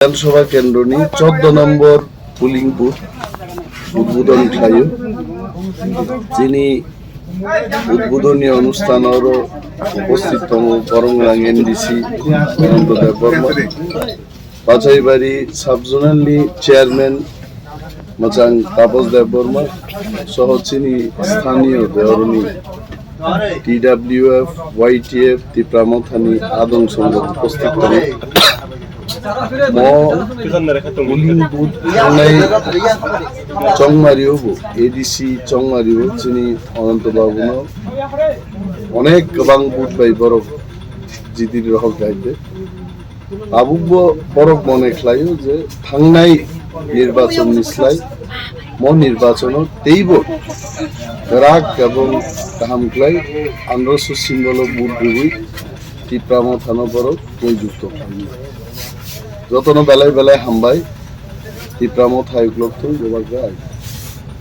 বিধানসভা কেন্দ্র নিয়ে 14 নম্বর পুলিং বুথ উদ্বোধন ঠাইও যিনি উদ্বোধনী অনুষ্ঠানৰ উপস্থিততম করংলাং এনডিসি অনন্ত দেব বর্মা বাছাইবাড়ি সাবজোনালি চেয়ারম্যান মাচাং তাপস দেব বর্মা সহ চিনি স্থানীয় দেওরনী TWF, YTF, তিপ্রামথানি আদং সংঘ উপস্থিত করেন চংমারিও এডিসি চংমারিও চিনি অনন্ত বাবু অনেক গোবাं বুথ বাই বরফ জিদির রহক গাইতে আবুব বরফ মনে খাইও যে থাংনাই নির্বাচন নিসলাই নির্বাচন তেইব রাগ এবং কাহামক্লাই 1500 সিম্বল বুথ গুলি তিপ্রাম থানা বরফ বৈযুক্ত যতন বেলায় বেলায় হামবাই তিপ্রাম থাইক লোক গোবাগ্রা